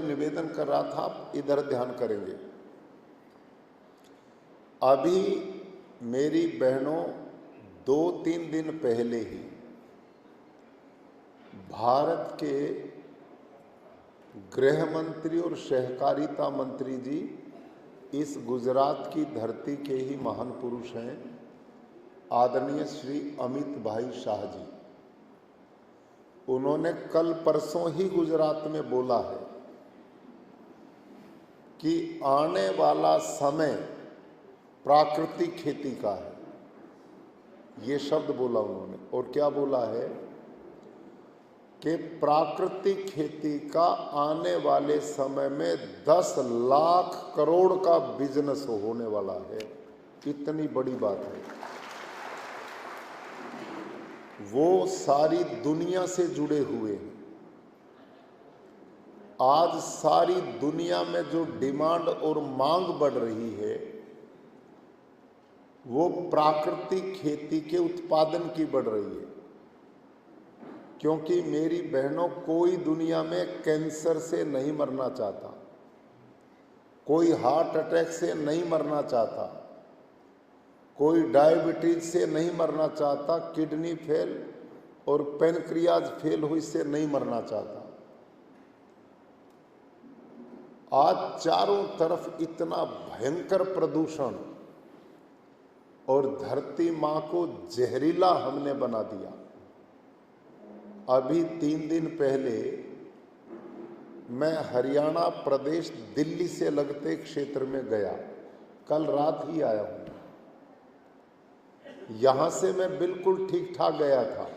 निवेदन कर रहा था, आप इधर ध्यान करेंगे। अभी मेरी बहनों 2-3 दिन पहले ही भारत के गृह मंत्री और सहकारिता मंत्री जी इस गुजरात की धरती के ही महान पुरुष हैं, आदरणीय श्री अमित भाई शाह जी। उन्होंने कल परसों ही गुजरात में बोला है कि आने वाला समय प्राकृतिक खेती का है। ये शब्द बोला उन्होंने, और क्या बोला है कि प्राकृतिक खेती का आने वाले समय में 10 लाख करोड़ का बिजनेस होने वाला है। इतनी बड़ी बात है। वो सारी दुनिया से जुड़े हुए हैं। आज सारी दुनिया में जो डिमांड और मांग बढ़ रही है वो प्राकृतिक खेती के उत्पादन की बढ़ रही है। क्योंकि मेरी बहनों, कोई दुनिया में कैंसर से नहीं मरना चाहता, कोई हार्ट अटैक से नहीं मरना चाहता, कोई डायबिटीज से नहीं मरना चाहता, किडनी फेल और पैनक्रियाज फेल हुई से नहीं मरना चाहता। आज चारों तरफ इतना भयंकर प्रदूषण और धरती माँ को जहरीला हमने बना दिया। अभी 3 दिन पहले मैं हरियाणा प्रदेश दिल्ली से लगते क्षेत्र में गया, कल रात ही आया हूँ। यहां से मैं बिल्कुल ठीक ठाक गया था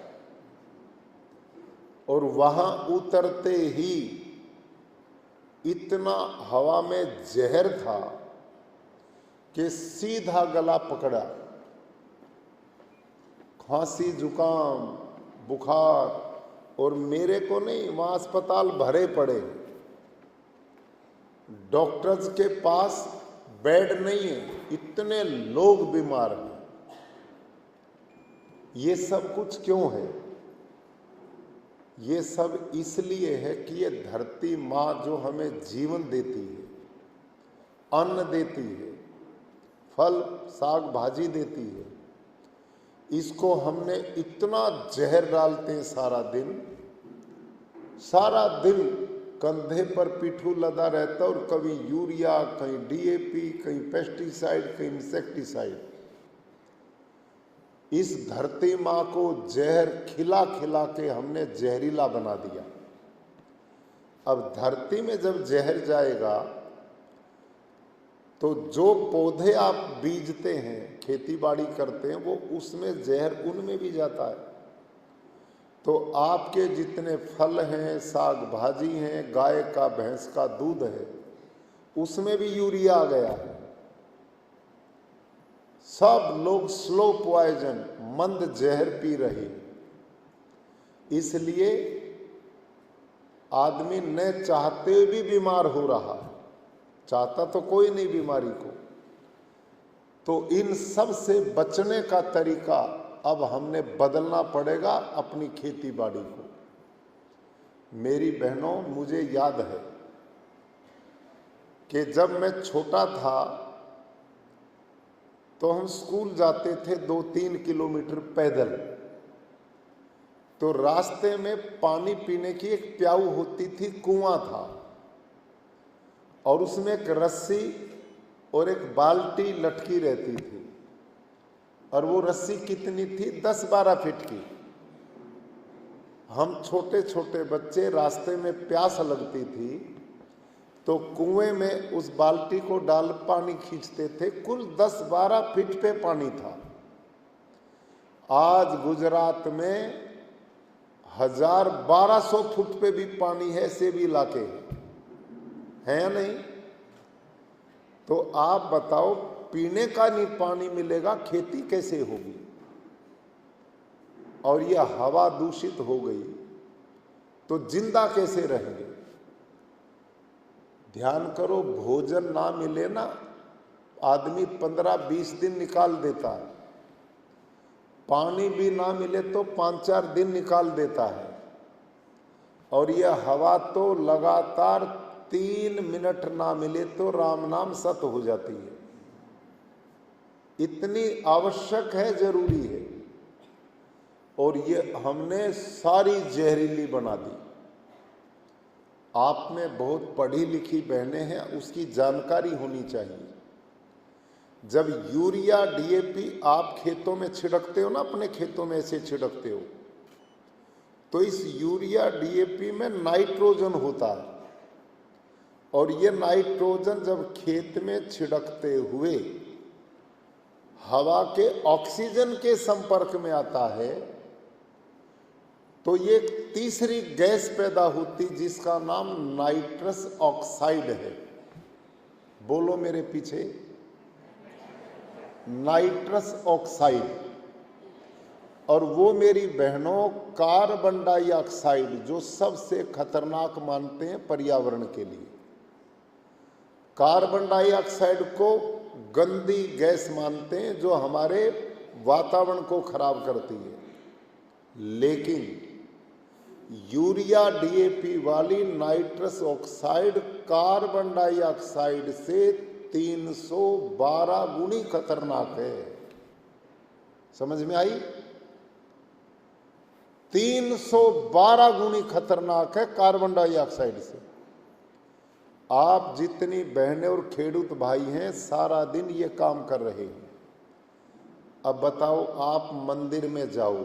और वहां उतरते ही इतना हवा में जहर था कि सीधा गला पकड़ा। खांसी, जुकाम, बुखार, और मेरे को नहीं, वहां अस्पताल भरे पड़े। डॉक्टर्स के पास बेड नहीं है, इतने लोग बीमार हैं। ये सब कुछ क्यों है? ये सब इसलिए है कि ये धरती माँ जो हमें जीवन देती है, अन्न देती है, फल साग भाजी देती है, इसको हमने इतना जहर डालते हैं। सारा दिन कंधे पर पिट्ठू लदा रहता है और कभी यूरिया, कहीं डीएपी, कहीं पेस्टिसाइड, कहीं इंसेक्टिसाइड। इस धरती माँ को जहर खिला खिला के हमने जहरीला बना दिया। अब धरती में जब जहर जाएगा तो जो पौधे आप बीजते हैं, खेती बाड़ी करते हैं, वो उसमें जहर उनमें भी जाता है। तो आपके जितने फल हैं, साग भाजी हैं, गाय का भैंस का दूध है, उसमें भी यूरिया आ गया है। सब लोग स्लो पॉइजन, मंद जहर पी रहे। इसलिए आदमी न चाहते हुए भी बीमार हो रहा है। चाहता तो कोई नहीं बीमारी को। तो इन सब से बचने का तरीका अब हमने बदलना पड़ेगा, अपनी खेती बाड़ी को। मेरी बहनों, मुझे याद है कि जब मैं छोटा था तो हम स्कूल जाते थे 2-3 किलोमीटर पैदल। तो रास्ते में पानी पीने की एक प्याऊ होती थी, कुआं था, और उसमें एक रस्सी और एक बाल्टी लटकी रहती थी। और वो रस्सी कितनी थी? 10-12 फीट की। हम छोटे छोटे बच्चे, रास्ते में प्यास लगती थी तो कुएं में उस बाल्टी को डाल पानी खींचते थे। कुल 10-12 फीट पे पानी था। आज गुजरात में 1000-1200 फुट पे भी पानी है, ऐसे भी इलाके हैं या नहीं? तो आप बताओ, पीने का नहीं पानी मिलेगा, खेती कैसे होगी? और यह हवा दूषित हो गई तो जिंदा कैसे रहेंगे? ध्यान करो, भोजन ना मिले ना, आदमी 15-20 दिन निकाल देता है। पानी भी ना मिले तो 5-4 दिन निकाल देता है। और यह हवा तो लगातार 3 मिनट ना मिले तो राम नाम सत हो जाती है। इतनी आवश्यक है, जरूरी है। और ये हमने सारी जहरीली बना दी। आप में बहुत पढ़ी लिखी बहनें हैं, उसकी जानकारी होनी चाहिए। जब यूरिया डीएपी आप खेतों में छिड़कते हो ना, अपने खेतों में ऐसे छिड़कते हो, तो इस यूरिया डीएपी में नाइट्रोजन होता है। और ये नाइट्रोजन जब खेत में छिड़कते हुए हवा के ऑक्सीजन के संपर्क में आता है तो ये तीसरी गैस पैदा होती जिसका नाम नाइट्रस ऑक्साइड है। बोलो मेरे पीछे, नाइट्रस ऑक्साइड। और वो मेरी बहनों कार्बन डाइऑक्साइड, जो सबसे खतरनाक मानते हैं पर्यावरण के लिए। कार्बन डाइऑक्साइड को गंदी गैस मानते हैं जो हमारे वातावरण को खराब करती है। लेकिन यूरिया डीएपी वाली नाइट्रस ऑक्साइड कार्बन डाइऑक्साइड से 312 गुनी खतरनाक है। समझ में आई? 312 गुनी खतरनाक है कार्बन डाइऑक्साइड से। आप जितनी बहनें और खेडूत भाई हैं सारा दिन ये काम कर रहे हैं। अब बताओ, आप मंदिर में जाओ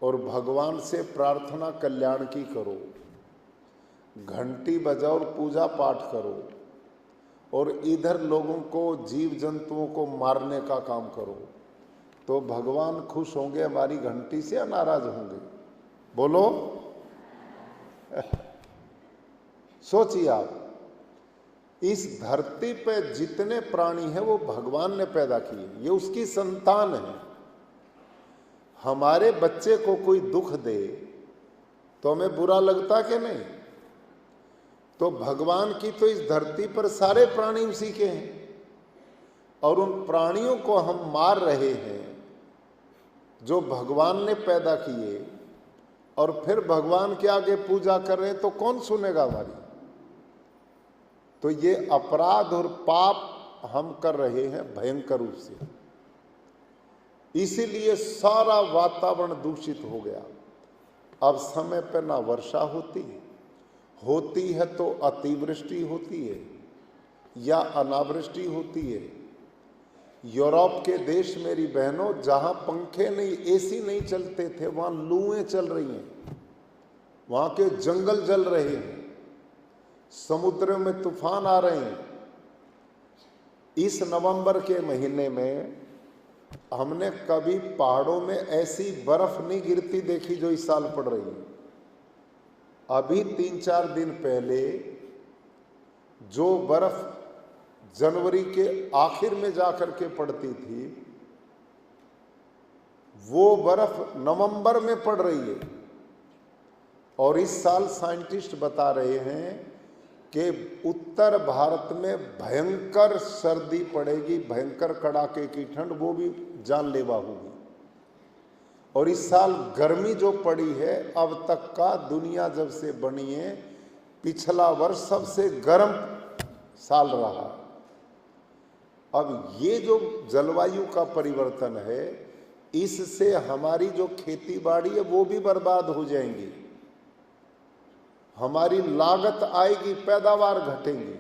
और भगवान से प्रार्थना कल्याण की करो, घंटी बजाओ और पूजा पाठ करो, और इधर लोगों को, जीव जंतुओं को मारने का काम करो, तो भगवान खुश होंगे हमारी घंटी से या नाराज होंगे? बोलो। सोचिए आप, इस धरती पे जितने प्राणी हैं वो भगवान ने पैदा किए, ये उसकी संतान है। हमारे बच्चे को कोई दुख दे तो हमें बुरा लगता कि नहीं? तो भगवान की तो इस धरती पर सारे प्राणी उसी के हैं, और उन प्राणियों को हम मार रहे हैं जो भगवान ने पैदा किए, और फिर भगवान के आगे पूजा कर रहे हैं, तो कौन सुनेगा हमारी? तो ये अपराध और पाप हम कर रहे हैं भयंकर रूप से। इसीलिए सारा वातावरण दूषित हो गया। अब समय पर ना वर्षा होती है तो अतिवृष्टि होती है या अनावृष्टि होती है। यूरोप के देश मेरी बहनों, जहां पंखे नहीं, एसी नहीं चलते थे, वहां लूएं चल रही हैं, वहां के जंगल जल रहे हैं, समुद्र में तूफान आ रहे हैं। इस नवंबर के महीने में हमने कभी पहाड़ों में ऐसी बर्फ नहीं गिरती देखी जो इस साल पड़ रही है। अभी 3-4 दिन पहले जो बर्फ जनवरी के आखिर में जाकर के पड़ती थी, वो बर्फ नवंबर में पड़ रही है। और इस साल साइंटिस्ट बता रहे हैं कि उत्तर भारत में भयंकर सर्दी पड़ेगी, भयंकर कड़ाके की ठंड, वो भी जानलेवा होगी। और इस साल गर्मी जो पड़ी है, अब तक का दुनिया जब से बनी है पिछला वर्ष सबसे गर्म साल रहा। अब ये जो जलवायु का परिवर्तन है, इससे हमारी जो खेती बाड़ी है वो भी बर्बाद हो जाएंगी, हमारी लागत आएगी, पैदावार घटेंगी।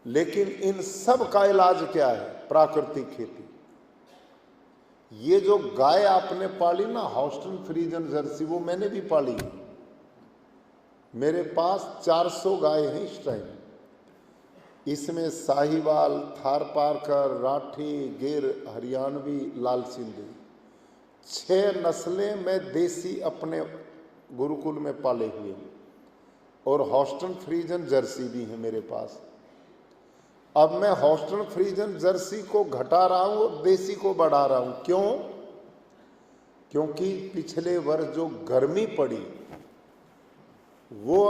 लेकिन इन सब का इलाज क्या है? प्राकृतिक खेती। ये जो गाय आपने पाली ना, हॉस्टन फ्रीजन जर्सी, वो मैंने भी पाली है। मेरे पास 400 गाय हैं इस टाइम। इसमें साहिवाल, थारपारकर, राठी, गिर, हरियाणवी, लाल सिंधी, 6 नस्लें मैं देसी अपने गुरुकुल में पाले हुए हैं, और हॉस्टन फ्रीजन जर्सी भी है मेरे पास। अब मैं हॉस्टन फ्रीजन जर्सी को घटा रहा हूं और देसी को बढ़ा रहा हूं। क्यों? क्योंकि पिछले वर्ष जो गर्मी पड़ी, वो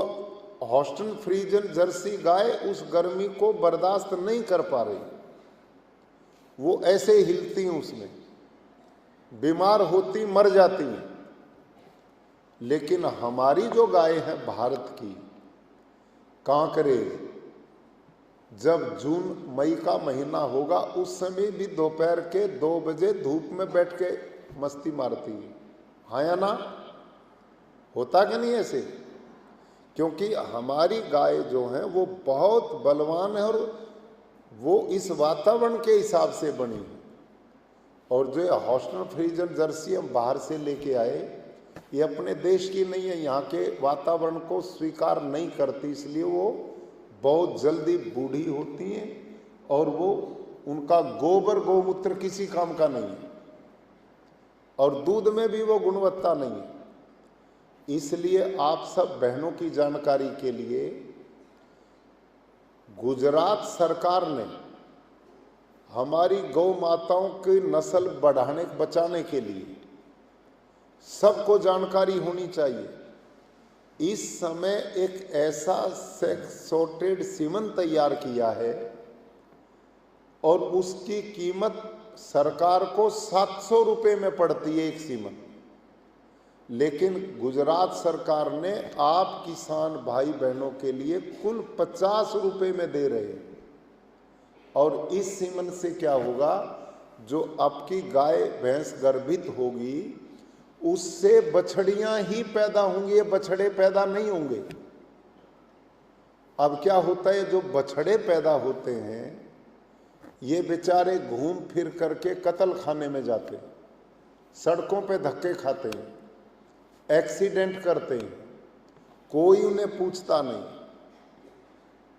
हॉस्टन फ्रीजन जर्सी गाय उस गर्मी को बर्दाश्त नहीं कर पा रही, वो ऐसे हिलती हैं, उसमें बीमार होती, मर जाती हैं। लेकिन हमारी जो गाय है भारत की, कांकरेज, जब जून मई का महीना होगा उस समय भी दोपहर के 2 बजे धूप में बैठ के मस्ती मारती है। हाँ या ना? होता कि नहीं ऐसे? क्योंकि हमारी गाय जो है वो बहुत बलवान है और वो इस वातावरण के हिसाब से बनी है। और जो हॉस्टन फ्रीजन जर्सी हम बाहर से लेके आए, ये अपने देश की नहीं है, यहाँ के वातावरण को स्वीकार नहीं करती, इसलिए वो बहुत जल्दी बूढ़ी होती हैं और वो उनका गोबर गौमूत्र किसी काम का नहीं है और दूध में भी वो गुणवत्ता नहीं है। इसलिए आप सब बहनों की जानकारी के लिए गुजरात सरकार ने हमारी गौ माताओं की नस्ल बढ़ाने बचाने के लिए सबको जानकारी होनी चाहिए। इस समय एक ऐसा सेक्स सॉर्टेड सीमन तैयार किया है और उसकी कीमत सरकार को 700 रुपये में पड़ती है एक सीमन, लेकिन गुजरात सरकार ने आप किसान भाई बहनों के लिए कुल 50 रुपये में दे रहे हैं। और इस सीमन से क्या होगा, जो आपकी गाय भैंस गर्भित होगी उससे बछड़ियां ही पैदा होंगी, ये बछड़े पैदा नहीं होंगे। अब क्या होता है, जो बछड़े पैदा होते हैं ये बेचारे घूम फिर करके कत्ल खाने में जाते हैं, सड़कों पे धक्के खाते हैं, एक्सीडेंट करते हैं, कोई उन्हें पूछता नहीं।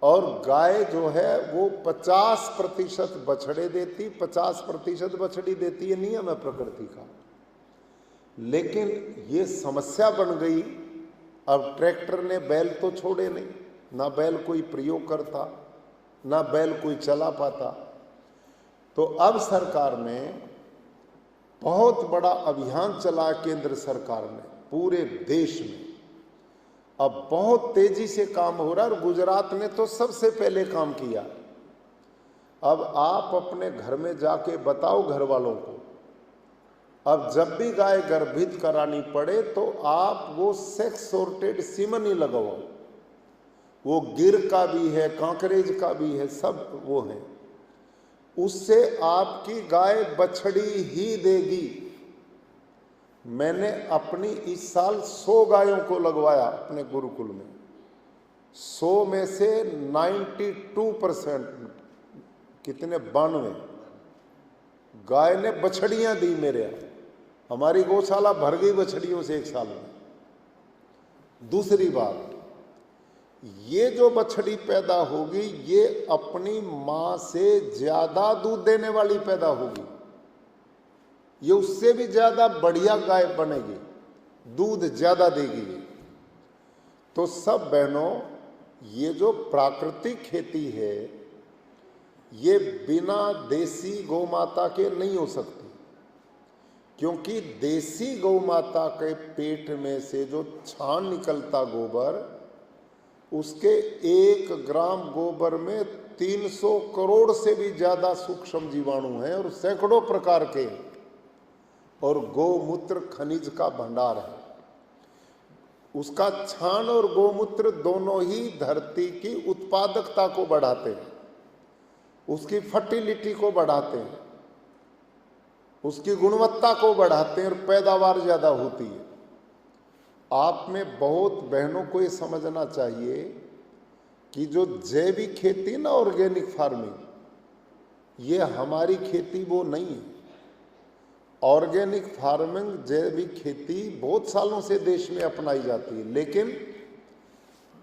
और गाय जो है वो 50% बछड़े देती, 50% बछड़ी देती है, नियम है प्रकृति का। लेकिन ये समस्या बन गई, अब ट्रैक्टर ने बैल तो छोड़े नहीं, ना बैल कोई प्रयोग करता, ना बैल कोई चला पाता। तो अब सरकार ने बहुत बड़ा अभियान चला, केंद्र सरकार ने पूरे देश में। अब बहुत तेजी से काम हो रहा है और गुजरात ने तो सबसे पहले काम किया। अब आप अपने घर में जाके बताओ घर वालों को, अब जब भी गाय गर्भित करानी पड़े तो आप वो सेक्स सॉर्टेड सीमन ही लगवाओ। वो गिर का भी है, कांकरेज का भी है, सब वो है। उससे आपकी गाय बछड़ी ही देगी। मैंने अपनी इस साल 100 गायों को लगवाया अपने गुरुकुल में। 100 में से 92% कितने 92 गाय ने बछड़ियां दी मेरे यहाँ। हमारी गौशाला भर गई बछड़ियों से एक साल में। दूसरी बात, ये जो बछड़ी पैदा होगी ये अपनी मां से ज्यादा दूध देने वाली पैदा होगी, ये उससे भी ज्यादा बढ़िया गाय बनेगी, दूध ज्यादा देगी। तो सब बहनों, ये जो प्राकृतिक खेती है ये बिना देसी गौ माता के नहीं हो सकती, क्योंकि देसी गौ माता के पेट में से जो छान निकलता गोबर, उसके 1 ग्राम गोबर में 300 करोड़ से भी ज्यादा सूक्ष्म जीवाणु हैं और सैकड़ों प्रकार के। और गौमूत्र खनिज का भंडार है। उसका छान और गौमूत्र दोनों ही धरती की उत्पादकता को बढ़ाते हैं, उसकी फर्टिलिटी को बढ़ाते हैं, उसकी गुणवत्ता को बढ़ाते हैं और पैदावार ज्यादा होती है। आप में बहुत बहनों को ये समझना चाहिए कि जो जैविक खेती ना, ऑर्गेनिक फार्मिंग, ये हमारी खेती वो नहीं है। ऑर्गेनिक फार्मिंग, जैविक खेती बहुत सालों से देश में अपनाई जाती है, लेकिन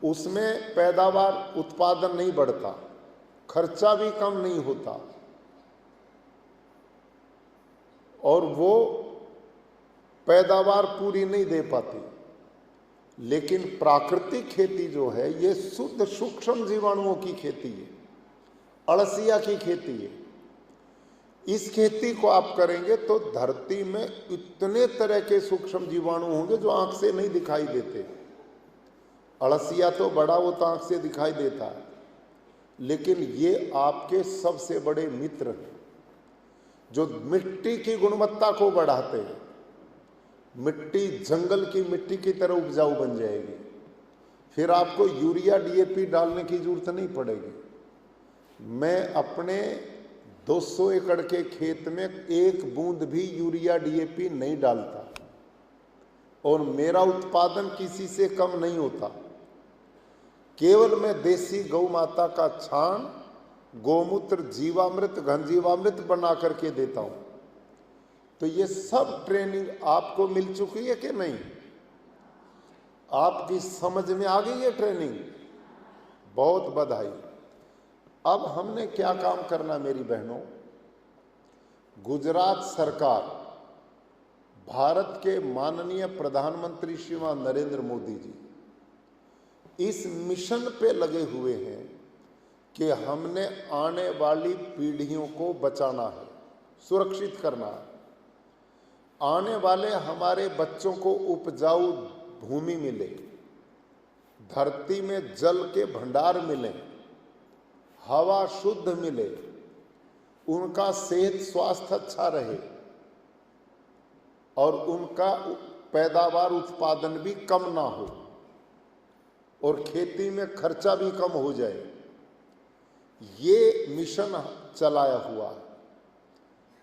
उसमें पैदावार उत्पादन नहीं बढ़ता, खर्चा भी कम नहीं होता और वो पैदावार पूरी नहीं दे पाती। लेकिन प्राकृतिक खेती जो है ये शुद्ध सूक्ष्म जीवाणुओं की खेती है, अळसिया की खेती है। इस खेती को आप करेंगे तो धरती में इतने तरह के सूक्ष्म जीवाणु होंगे जो आंख से नहीं दिखाई देते। अळसिया तो बड़ा, वो तो आंख से दिखाई देता है, लेकिन ये आपके सबसे बड़े मित्र हैं जो मिट्टी की गुणवत्ता को बढ़ाते हैं। मिट्टी जंगल की मिट्टी की तरह उपजाऊ बन जाएगी, फिर आपको यूरिया डीएपी डालने की जरूरत नहीं पड़ेगी। मैं अपने 200 एकड़ के खेत में एक बूंद भी यूरिया डीएपी नहीं डालता और मेरा उत्पादन किसी से कम नहीं होता। केवल मैं देसी गौ माता का छान, गोमूत्र, जीवामृत, घन जीवामृत बना करके देता हूं। तो ये सब ट्रेनिंग आपको मिल चुकी है कि नहीं? आपकी समझ में आ गई है ट्रेनिंग? बहुत बधाई। अब हमने क्या काम करना मेरी बहनों? गुजरात सरकार, भारत के माननीय प्रधानमंत्री श्रीमान नरेंद्र मोदी जी इस मिशन पे लगे हुए हैं कि हमने आने वाली पीढ़ियों को बचाना है, सुरक्षित करना है। आने वाले हमारे बच्चों को उपजाऊ भूमि मिले, धरती में जल के भंडार मिले, हवा शुद्ध मिले, उनका सेहत स्वास्थ्य अच्छा रहे और उनका पैदावार उत्पादन भी कम ना हो और खेती में खर्चा भी कम हो जाए। ये मिशन चलाया हुआ है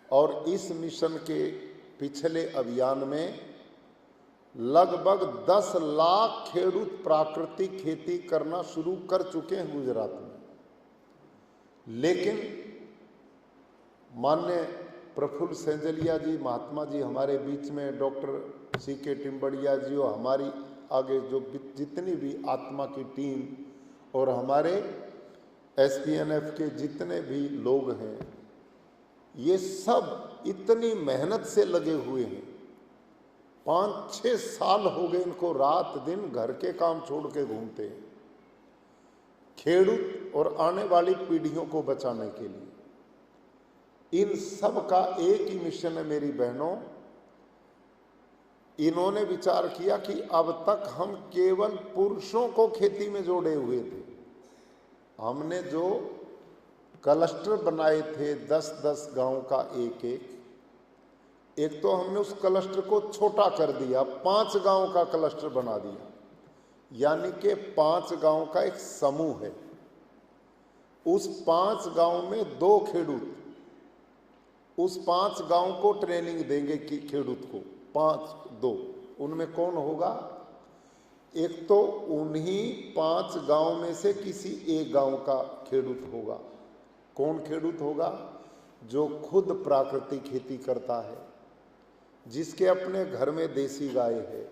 और इस मिशन के पिछले अभियान में लगभग 10 लाख खेडूत प्राकृतिक खेती करना शुरू कर चुके हैं गुजरात में। लेकिन माननीय प्रफुल्ल सेंजलिया जी, महात्मा जी हमारे बीच में, डॉक्टर सीके टिम्बड़िया जी और हमारी आगे जो जितनी भी आत्मा की टीम और हमारे एसपीएनएफ के जितने भी लोग हैं, ये सब इतनी मेहनत से लगे हुए हैं। 5-6 साल हो गए इनको रात दिन घर के काम छोड़ के घूमते हैं, खेडूत और आने वाली पीढ़ियों को बचाने के लिए। इन सब का एक ही मिशन है मेरी बहनों। इन्होंने विचार किया कि अब तक हम केवल पुरुषों को खेती में जोड़े हुए थे। हमने जो क्लस्टर बनाए थे 10-10 गांव का एक तो हमने उस क्लस्टर को छोटा कर दिया, 5 गांव का क्लस्टर बना दिया, यानी कि 5 गांव का एक समूह है। उस 5 गांव में 2 खेडूत उस 5 गांव को ट्रेनिंग देंगे कि खेडूत को 5-2 उनमें कौन होगा? एक तो उन्हीं 5 गांव में से किसी एक गांव का खेडूत होगा। कौन खेडूत होगा? जो खुद प्राकृतिक खेती करता है, जिसके अपने घर में देसी गाय है,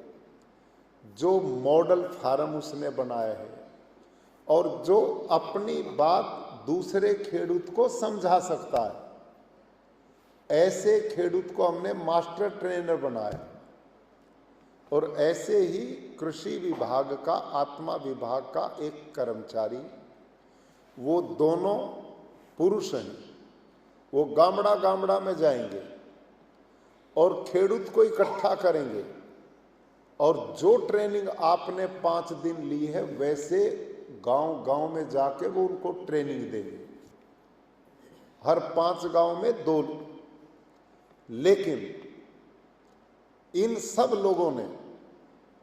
जो मॉडल फार्म उसने बनाया है और जो अपनी बात दूसरे खेडूत को समझा सकता है। ऐसे खेडूत को हमने मास्टर ट्रेनर बनाया और ऐसे ही कृषि विभाग का, आत्मा विभाग का एक कर्मचारी, वो दोनों पुरुष हैं, वो गामड़ा गामड़ा में जाएंगे और खेडूत को इकट्ठा करेंगे और जो ट्रेनिंग आपने 5 दिन ली है वैसे गांव गांव में जाके वो उनको ट्रेनिंग देंगे। हर 5 गांव में 2। लेकिन इन सब लोगों ने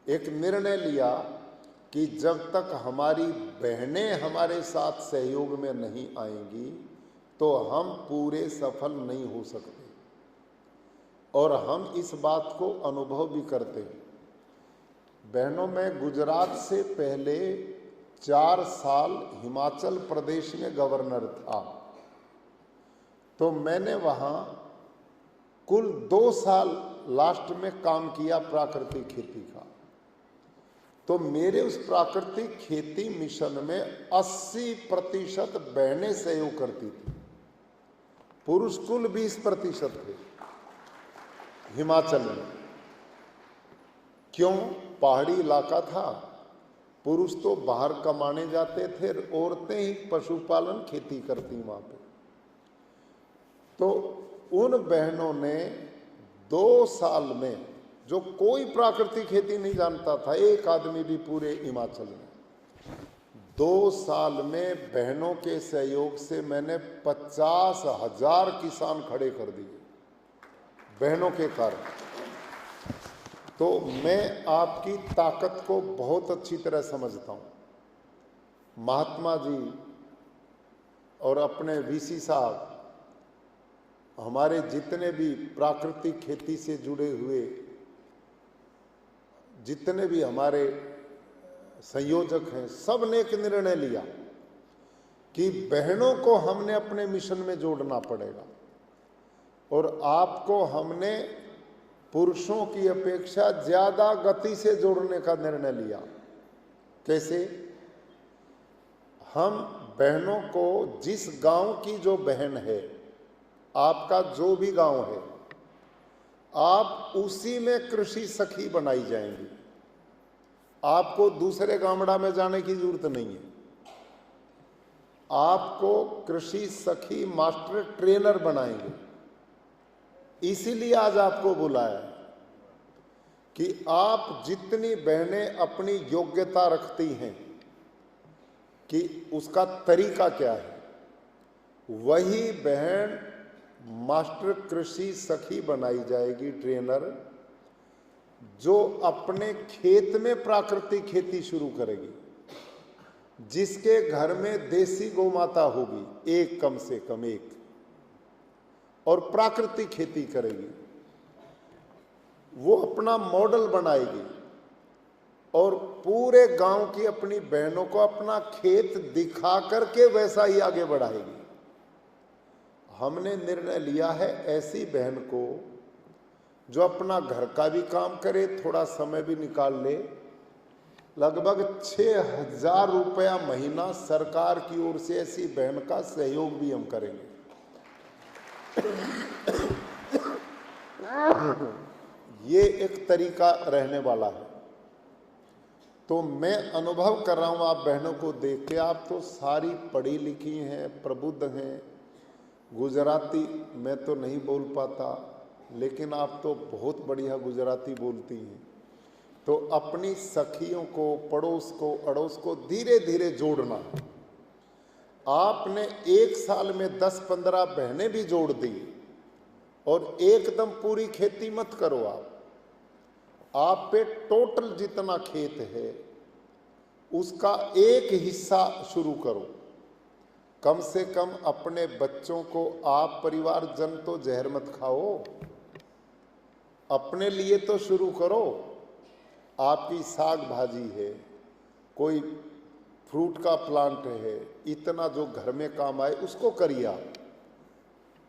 एक निर्णय लिया कि जब तक हमारी बहनें हमारे साथ सहयोग में नहीं आएंगी तो हम पूरे सफल नहीं हो सकते। और हम इस बात को अनुभव भी करते हैं। बहनों, मैं गुजरात से पहले 4 साल हिमाचल प्रदेश में गवर्नर था, तो मैंने वहाँ कुल 2 साल लास्ट में काम किया प्राकृतिक खेती का। तो मेरे उस प्राकृतिक खेती मिशन में 80% बहनें सहयोग करती थी, पुरुष कुल 20% थे हिमाचल में। क्यों? पहाड़ी इलाका था, पुरुष तो बाहर कमाने जाते थे, औरतें ही पशुपालन खेती करती वहां पे। तो उन बहनों ने 2 साल में, जो कोई प्राकृतिक खेती नहीं जानता था, एक आदमी भी पूरे हिमाचल में, 2 साल में बहनों के सहयोग से मैंने 50,000 किसान खड़े कर दिए, बहनों के कारण। तो मैं आपकी ताकत को बहुत अच्छी तरह समझता हूं। महात्मा जी और अपने वीसी साहब, हमारे जितने भी प्राकृतिक खेती से जुड़े हुए जितने भी हमारे संयोजक हैं, सब ने एक निर्णय लिया कि बहनों को हमने अपने मिशन में जोड़ना पड़ेगा और आपको हमने पुरुषों की अपेक्षा ज्यादा गति से जोड़ने का निर्णय लिया। कैसे? हम बहनों को, जिस गांव की जो बहन है, आपका जो भी गांव है, आप उसी में कृषि सखी बनाई जाएंगी। आपको दूसरे गामड़ा में जाने की जरूरत नहीं है। आपको कृषि सखी मास्टर ट्रेनर बनाएंगे। इसीलिए आज आपको बुलाया कि आप जितनी बहनें अपनी योग्यता रखती हैं कि उसका तरीका क्या है, वही बहन मास्टर कृषि सखी बनाई जाएगी, ट्रेनर, जो अपने खेत में प्राकृतिक खेती शुरू करेगी, जिसके घर में देसी गौ माता होगी, एक कम से कम एक, और प्राकृतिक खेती करेगी। वो अपना मॉडल बनाएगी और पूरे गांव की अपनी बहनों को अपना खेत दिखा करके वैसा ही आगे बढ़ाएगी। हमने निर्णय लिया है ऐसी बहन को जो अपना घर का भी काम करे, थोड़ा समय भी निकाल ले, लगभग 6,000 रुपया महीना सरकार की ओर से ऐसी बहन का सहयोग भी हम करेंगे। ये एक तरीका रहने वाला है। तो मैं अनुभव कर रहा हूं आप बहनों को देख के, आप तो सारी पढ़ी लिखी हैं, प्रबुद्ध हैं। गुजराती मैं तो नहीं बोल पाता, लेकिन आप तो बहुत बढ़िया गुजराती बोलती हैं। तो अपनी सखियों को, पड़ोस को, अड़ोस को धीरे धीरे जोड़ना। आपने एक साल में 10-15 बहनें भी जोड़ दी और एकदम पूरी खेती मत करो। आप पे टोटल जितना खेत है उसका एक हिस्सा शुरू करो। कम से कम अपने बच्चों को, आप परिवारजन तो जहर मत खाओ, अपने लिए तो शुरू करो। आपकी साग भाजी है, कोई फ्रूट का प्लांट है, इतना जो घर में काम आए उसको करिए आप।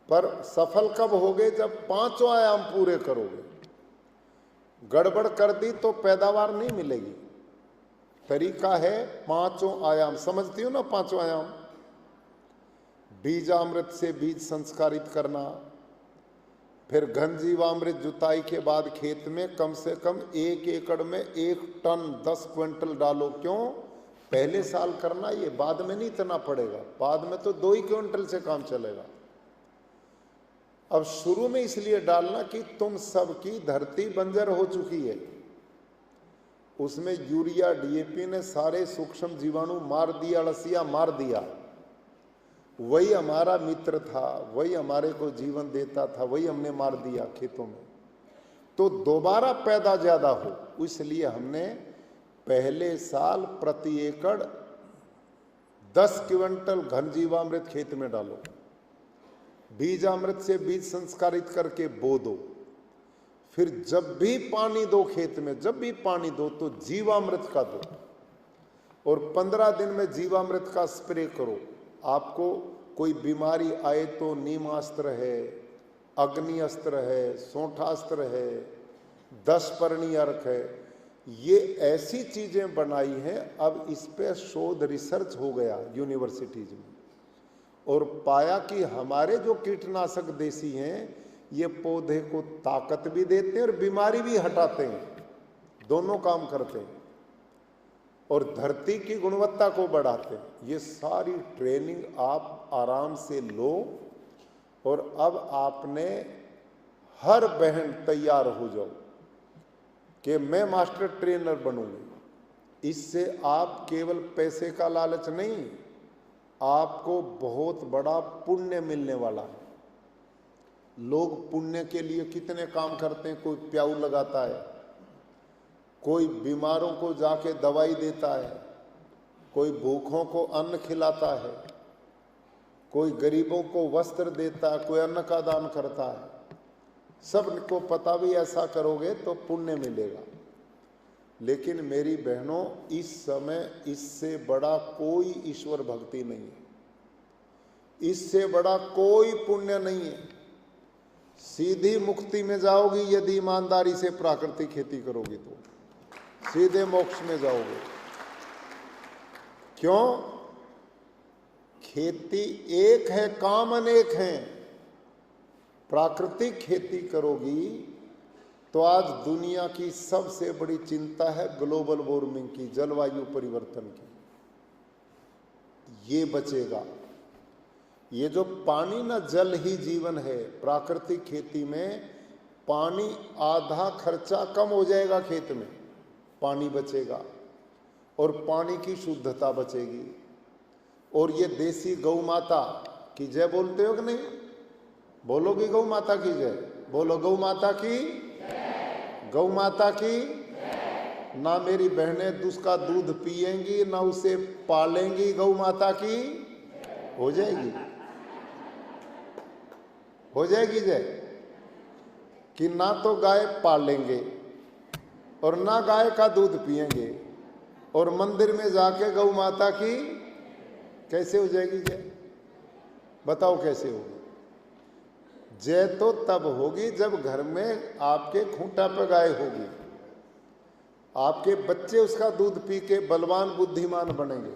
पर सफल कब होगे? जब 5 आयाम पूरे करोगे। गड़बड़ कर दी तो पैदावार नहीं मिलेगी। तरीका है 5 आयाम, समझती हो ना? 5 आयाम, बीजामृत से बीज संस्कारित करना, फिर घन जीवामृत जुताई के बाद खेत में कम से कम 1 एकड़ में 1 टन 10 क्विंटल डालो। क्यों? पहले साल करना, ये बाद में नहीं इतना पड़ेगा, बाद में तो 2 ही क्विंटल से काम चलेगा। अब शुरू में इसलिए डालना कि तुम सबकी धरती बंजर हो चुकी है, उसमें यूरिया डीएपी ने सारे सूक्ष्म जीवाणु मार दिया, अळसिया मार दिया। वही हमारा मित्र था, वही हमारे को जीवन देता था, वही हमने मार दिया खेतों में। तो दोबारा पैदा ज्यादा हो, इसलिए हमने पहले साल प्रति एकड़ 10 क्विंटल घन जीवामृत खेत में डालो, बीजामृत से बीज संस्कारित करके बो दो। फिर जब भी पानी दो खेत में, जब भी पानी दो तो जीवामृत का दो, और 15 दिन में जीवामृत का स्प्रे करो। आपको कोई बीमारी आए तो नीमास्त्र है, अग्नि अस्त्र है, सोंठास्त्र है, 10 पर्णी अर्क है, ये ऐसी चीजें बनाई हैं। अब इस पे शोध रिसर्च हो गया यूनिवर्सिटीज में, और पाया कि हमारे जो कीटनाशक देसी हैं ये पौधे को ताकत भी देते हैं और बीमारी भी हटाते हैं, दोनों काम करते हैं, और धरती की गुणवत्ता को बढ़ाते हैं। ये सारी ट्रेनिंग आप आराम से लो, और अब आपने हर बहन तैयार हो जाओ कि मैं मास्टर ट्रेनर बनूंगी। इससे आप केवल पैसे का लालच नहीं, आपको बहुत बड़ा पुण्य मिलने वाला है। लोग पुण्य के लिए कितने काम करते हैं, कोई प्याऊ लगाता है, कोई बीमारों को जाके दवाई देता है, कोई भूखों को अन्न खिलाता है, कोई गरीबों को वस्त्र देता है, कोई अन्न का दान करता है। सबको पता भी ऐसा करोगे तो पुण्य मिलेगा। लेकिन मेरी बहनों, इस समय इससे बड़ा कोई ईश्वर भक्ति नहीं है, इससे बड़ा कोई पुण्य नहीं है। सीधी मुक्ति में जाओगी यदि ईमानदारी से प्राकृतिक खेती करोगी तो सीधे मोक्ष में जाओगे। क्यों? खेती एक है, काम अनेक हैं। प्राकृतिक खेती करोगी तो आज दुनिया की सबसे बड़ी चिंता है ग्लोबल वार्मिंग की, जलवायु परिवर्तन की। ये बचेगा। ये जो पानी ना, जल ही जीवन है। प्राकृतिक खेती में पानी आधा खर्चा कम हो जाएगा, खेत में पानी बचेगा और पानी की शुद्धता बचेगी। और ये देसी गौ माता की जय बोलते हो कि नहीं? बोलोगी गौ माता की जय? बोलो गौ माता की, गौ माता की। ना मेरी बहनें उसका दूध पिएंगी, ना उसे पालेंगी, गौ माता की हो जाएगी, हो जाएगी जय। कि ना तो गाय पालेंगे और ना गाय का दूध पिएंगे और मंदिर में जाके गौ माता की कैसे हो जाएगी जय? बताओ कैसे होगी जय? तो तब होगी जब घर में आपके खूंटा पे गाय होगी, आपके बच्चे उसका दूध पी के बलवान बुद्धिमान बनेंगे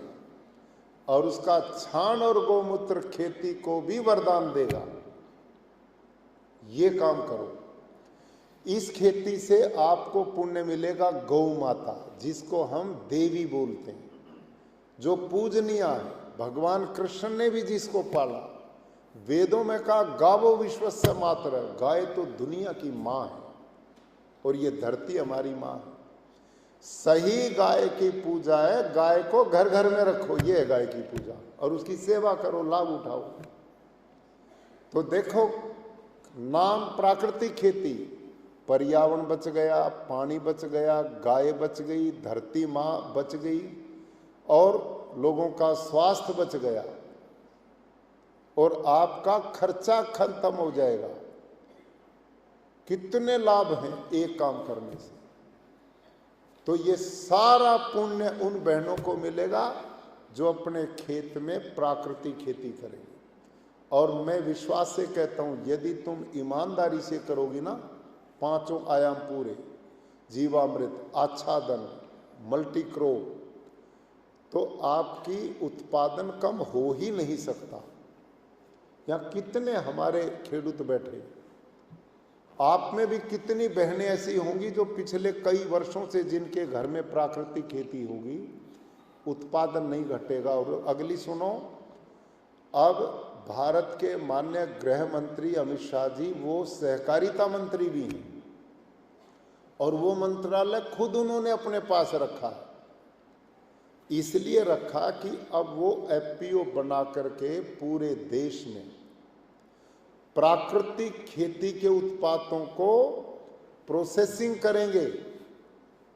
और उसका छान और गौमूत्र खेती को भी वरदान देगा। ये काम करो। इस खेती से आपको पुण्य मिलेगा। गौ माता, जिसको हम देवी बोलते हैं, जो पूजनीय है, भगवान कृष्ण ने भी जिसको पाला। वेदों में कहा गावो विश्वस्य मातरः, गाय तो दुनिया की माँ है और ये धरती हमारी माँ है। सही गाय की पूजा है, गाय को घर घर में रखो, ये है गाय की पूजा, और उसकी सेवा करो, लाभ उठाओ। तो देखो, नाम प्राकृतिक खेती, पर्यावरण बच गया, पानी बच गया, गाय बच गई, धरती माँ बच गई और लोगों का स्वास्थ्य बच गया और आपका खर्चा खत्म हो जाएगा। कितने लाभ हैं एक काम करने से। तो ये सारा पुण्य उन बहनों को मिलेगा जो अपने खेत में प्राकृतिक खेती करेंगे। और मैं विश्वास से कहता हूं, यदि तुम ईमानदारी से करोगी ना, पांचों आयाम पूरे, जीवामृत, आच्छादन, मल्टी क्रॉप, तो आपकी उत्पादन कम हो ही नहीं सकता। यहाँ कितने हमारे खेडूत बैठे, आप में भी कितनी बहनें ऐसी होंगी जो पिछले कई वर्षों से, जिनके घर में प्राकृतिक खेती होगी, उत्पादन नहीं घटेगा। और अगली सुनो, अब भारत के माननीय गृह मंत्री अमित शाह जी, वो सहकारिता मंत्री भी हैं और वो मंत्रालय खुद उन्होंने अपने पास रखा है। इसलिए रखा कि अब वो एफपीओ बना करके पूरे देश में प्राकृतिक खेती के उत्पादों को प्रोसेसिंग करेंगे,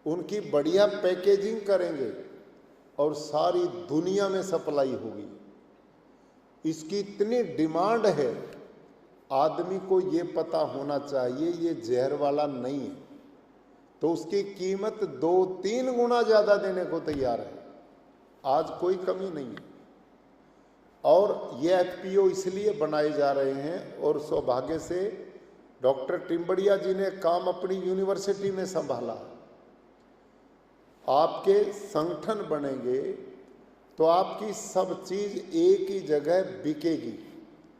उनकी बढ़िया पैकेजिंग करेंगे और सारी दुनिया में सप्लाई होगी। इसकी इतनी डिमांड है, आदमी को ये पता होना चाहिए ये जहर वाला नहीं है, तो उसकी कीमत 2-3 गुना ज़्यादा देने को तैयार है। आज कोई कमी नहीं है। और ये एफपीओ इसलिए बनाए जा रहे हैं, और सौभाग्य से डॉक्टर टिम्बड़िया जी ने काम अपनी यूनिवर्सिटी में संभाला। आपके संगठन बनेंगे तो आपकी सब चीज एक ही जगह बिकेगी,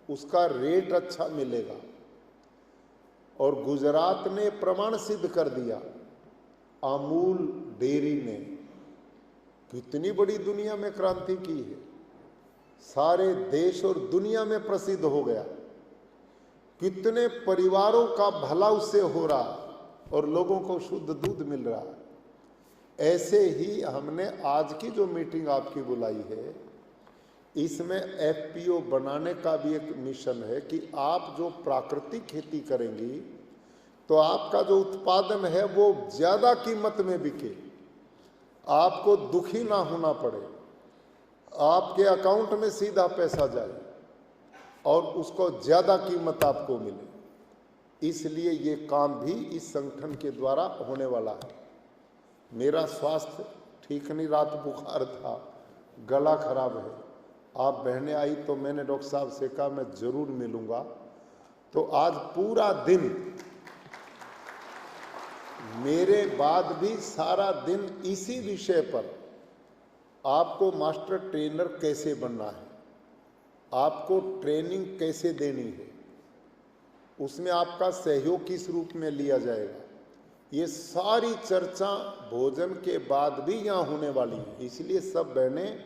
उसका रेट अच्छा मिलेगा। और गुजरात ने प्रमाण सिद्ध कर दिया, अमूल डेयरी ने कितनी बड़ी दुनिया में क्रांति की है, सारे देश और दुनिया में प्रसिद्ध हो गया। कितने परिवारों का भला उससे हो रहा और लोगों को शुद्ध दूध मिल रहा है। ऐसे ही हमने आज की जो मीटिंग आपकी बुलाई है, इसमें एफपीओ बनाने का भी एक मिशन है कि आप जो प्राकृतिक खेती करेंगी, तो आपका जो उत्पादन है वो ज़्यादा कीमत में बिके, आपको दुखी ना होना पड़े, आपके अकाउंट में सीधा पैसा जाए और उसको ज़्यादा कीमत आपको मिले। इसलिए ये काम भी इस संगठन के द्वारा होने वाला है। मेरा स्वास्थ्य ठीक नहीं, रात बुखार था, गला खराब है। आप बहनें आई तो मैंने डॉक्टर साहब से कहा मैं ज़रूर मिलूँगा। तो आज पूरा दिन, मेरे बाद भी सारा दिन इसी विषय पर, आपको मास्टर ट्रेनर कैसे बनना है, आपको ट्रेनिंग कैसे देनी है, उसमें आपका सहयोग किस रूप में लिया जाएगा, ये सारी चर्चा भोजन के बाद भी यहाँ होने वाली है। इसलिए सब बहनें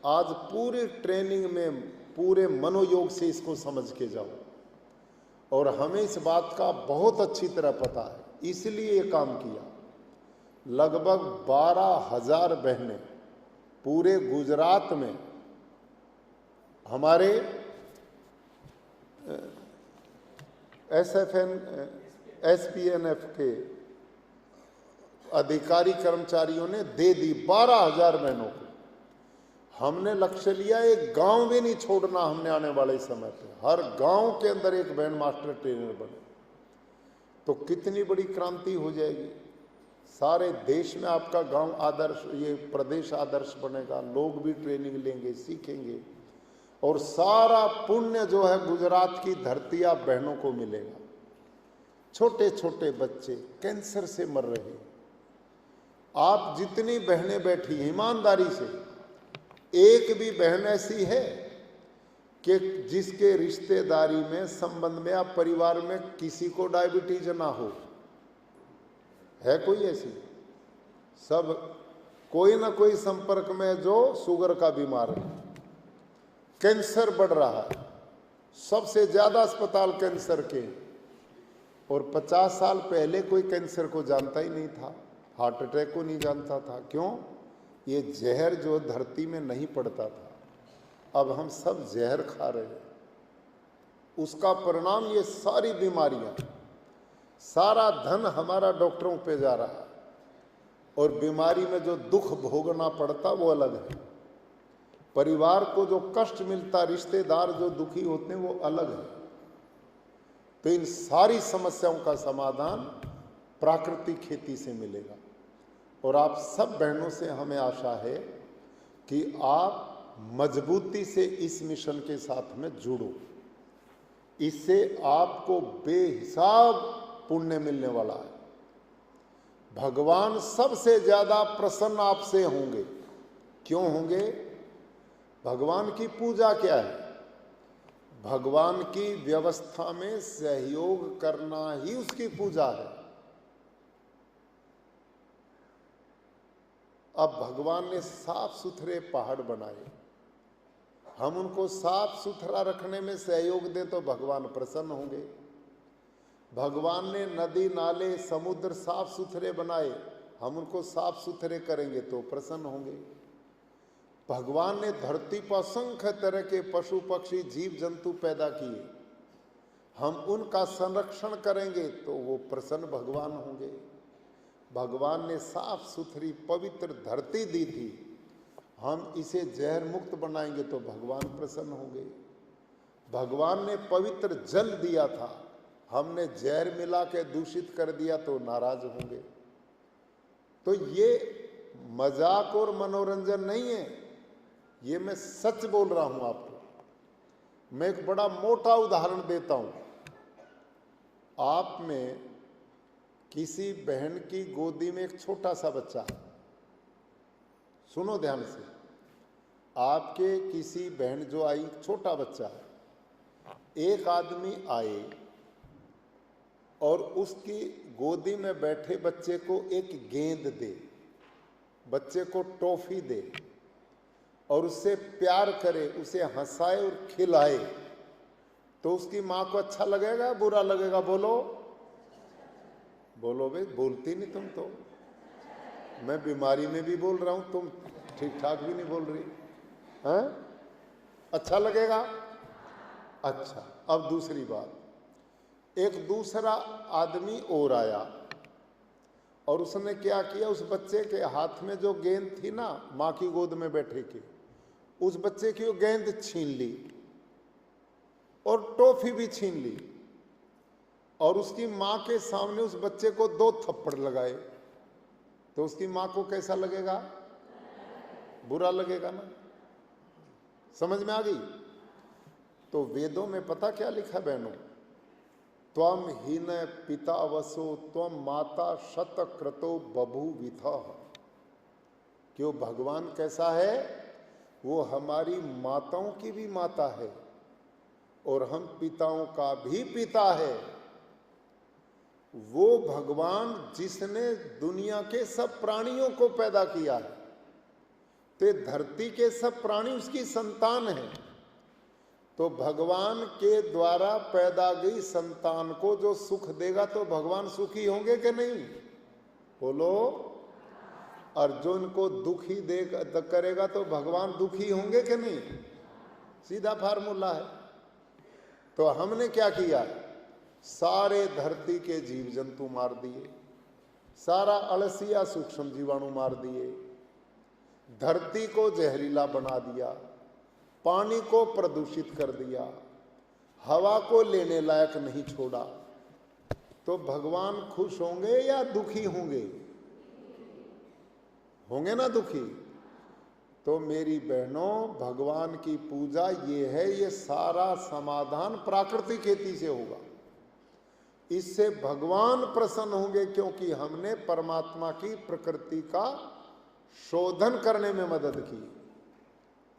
आज पूरी ट्रेनिंग में पूरे मनोयोग से इसको समझ के जाओ। और हमें इस बात का बहुत अच्छी तरह पता है, इसलिए ये काम किया। लगभग 12,000 बहनें पूरे गुजरात में हमारे SPNF के अधिकारी कर्मचारियों ने दे दी 12,000 बहनों को। हमने लक्ष्य लिया एक गांव भी नहीं छोड़ना हमने आने वाले समय पे, हर गांव के अंदर एक बहन मास्टर ट्रेनर बने तो कितनी बड़ी क्रांति हो जाएगी। सारे देश में आपका गांव आदर्श, ये प्रदेश आदर्श बनेगा, लोग भी ट्रेनिंग लेंगे, सीखेंगे और सारा पुण्य जो है गुजरात की धरती आप बहनों को मिलेगा। छोटे छोटे बच्चे कैंसर से मर रहे हैं, आप जितनी बहनें बैठी हैं ईमानदारी से, एक भी बहन ऐसी है कि जिसके रिश्तेदारी में, संबंध में या परिवार में किसी को डायबिटीज ना हो? है कोई ऐसी? सब कोई ना कोई संपर्क में जो शुगर का बीमार है। कैंसर बढ़ रहा है, सबसे ज्यादा अस्पताल कैंसर के, और 50 साल पहले कोई कैंसर को जानता ही नहीं था, हार्ट अटैक को नहीं जानता था। क्यों? ये जहर जो धरती में नहीं पड़ता था, अब हम सब जहर खा रहे हैं। उसका परिणाम ये सारी बीमारियां, सारा धन हमारा डॉक्टरों पे जा रहा है और बीमारी में जो दुख भोगना पड़ता वो अलग है। परिवार को जो कष्ट मिलता, रिश्तेदार जो दुखी होते हैं वो अलग है। तो इन सारी समस्याओं का समाधान प्राकृतिक खेती से मिलेगा। और आप सब बहनों से हमें आशा है कि आप मजबूती से इस मिशन के साथ में जुड़ो, इससे आपको बेहिसाब पुण्य मिलने वाला है। भगवान सबसे ज्यादा प्रसन्न आपसे होंगे। क्यों होंगे? भगवान की पूजा क्या है? भगवान की व्यवस्था में सहयोग करना ही उसकी पूजा है। अब भगवान ने साफ सुथरे पहाड़ बनाए, हम उनको साफ सुथरा रखने में सहयोग दें तो भगवान प्रसन्न होंगे। भगवान ने नदी नाले समुद्र साफ सुथरे बनाए, हम उनको साफ सुथरे करेंगे तो प्रसन्न होंगे। भगवान ने धरती पर असंख्य तरह के पशु पक्षी जीव जंतु पैदा किए, हम उनका संरक्षण करेंगे तो वो प्रसन्न भगवान होंगे। भगवान ने साफ सुथरी पवित्र धरती दी थी, हम इसे जहर मुक्त बनाएंगे तो भगवान प्रसन्न होंगे। भगवान ने पवित्र जल दिया था, हमने जहर मिला के दूषित कर दिया तो नाराज होंगे। तो ये मजाक और मनोरंजन नहीं है, ये मैं सच बोल रहा हूं आपको। मैं एक बड़ा मोटा उदाहरण देता हूं। आप में किसी बहन की गोदी में एक छोटा सा बच्चा है, सुनो ध्यान से, आपके किसी बहन जो आई, छोटा बच्चा है, एक आदमी आए और उसकी गोदी में बैठे बच्चे को एक गेंद दे, बच्चे को टॉफी दे और उससे प्यार करे, उसे हंसाए और खिलाए, तो उसकी मां को अच्छा लगेगा बुरा लगेगा? बोलो बोलो भाई, बोलती नहीं तुम तो। मैं बीमारी में भी बोल रहा हूं, तुम ठीक ठाक भी नहीं बोल रही हैं? अच्छा लगेगा? अच्छा। अब दूसरी बात, एक दूसरा आदमी और आया और उसने क्या किया, उस बच्चे के हाथ में जो गेंद थी ना, माँ की गोद में बैठे के, उस बच्चे की वो गेंद छीन ली और टॉफी भी छीन ली और उसकी माँ के सामने उस बच्चे को 2 थप्पड़ लगाए। तो उसकी माँ को कैसा लगेगा? बुरा लगेगा ना। समझ में आ गई? तो वेदों में पता क्या लिखा बहनों, त्वम हीन पिता वसो त्वम माता शतक्रतो बभूविथः। क्यों? भगवान कैसा है? वो हमारी माताओं की भी माता है और हम पिताओं का भी पिता है। वो भगवान जिसने दुनिया के सब प्राणियों को पैदा किया है, तो धरती के सब प्राणी उसकी संतान है। तो भगवान के द्वारा पैदा गई संतान को जो सुख देगा तो भगवान सुखी होंगे कि नहीं? बोलो। अर्जुन को दुखी दे करेगा तो भगवान दुखी होंगे कि नहीं? सीधा फार्मूला है। तो हमने क्या किया? सारे धरती के जीव जंतु मार दिए, सारा अलसिया सूक्ष्म जीवाणु मार दिए, धरती को जहरीला बना दिया, पानी को प्रदूषित कर दिया, हवा को लेने लायक नहीं छोड़ा। तो भगवान खुश होंगे या दुखी होंगे? होंगे ना दुखी। तो मेरी बहनों, भगवान की पूजा ये है, ये सारा समाधान प्राकृतिक खेती से होगा। इससे भगवान प्रसन्न होंगे क्योंकि हमने परमात्मा की प्रकृति का शोधन करने में मदद की।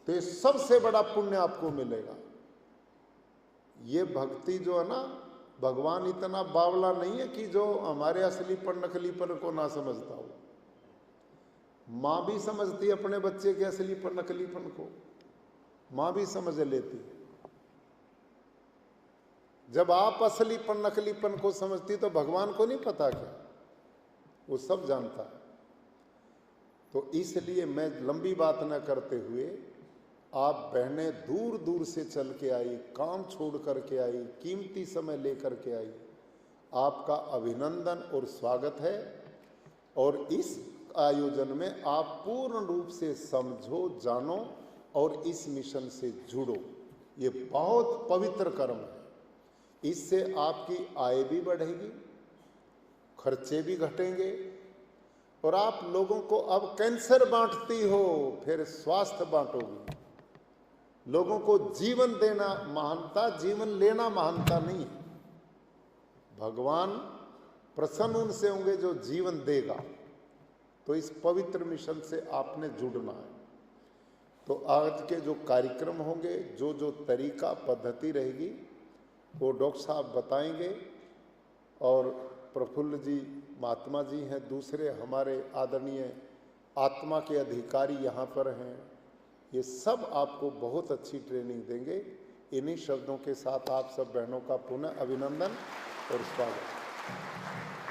तो ये सबसे बड़ा पुण्य आपको मिलेगा। ये भक्ति जो है ना, भगवान इतना बावला नहीं है कि जो हमारे असलीपन नकलीपन को ना समझता हो। माँ भी समझती है अपने बच्चे के असलीपन नकलीपन को, माँ भी समझ लेती है। जब आप असलीपन नकलीपन को समझती तो भगवान को नहीं पता क्या? वो सब जानता है। तो इसलिए मैं लंबी बात न करते हुए, आप बहनें दूर दूर से चल के आई, काम छोड़ करके आई, कीमती समय लेकर के आई, आपका अभिनंदन और स्वागत है। और इस आयोजन में आप पूर्ण रूप से समझो, जानो और इस मिशन से जुड़ो। ये बहुत पवित्र कर्म है। इससे आपकी आय भी बढ़ेगी, खर्चे भी घटेंगे और आप लोगों को अब कैंसर बांटती हो, फिर स्वास्थ्य बांटोगी। लोगों को जीवन देना महानता, जीवन लेना महानता नहीं है। भगवान प्रसन्न उनसे होंगे जो जीवन देगा। तो इस पवित्र मिशन से आपने जुड़ना है। तो आज के जो कार्यक्रम होंगे, जो जो तरीका पद्धति रहेगी, वो डॉक्टर साहब बताएंगे। और प्रफुल्ल जी महात्मा जी हैं, दूसरे हमारे आदरणीय आत्मा के अधिकारी यहाँ पर हैं, ये सब आपको बहुत अच्छी ट्रेनिंग देंगे। इन्हीं शब्दों के साथ आप सब बहनों का पुनः अभिनंदन और स्वागत।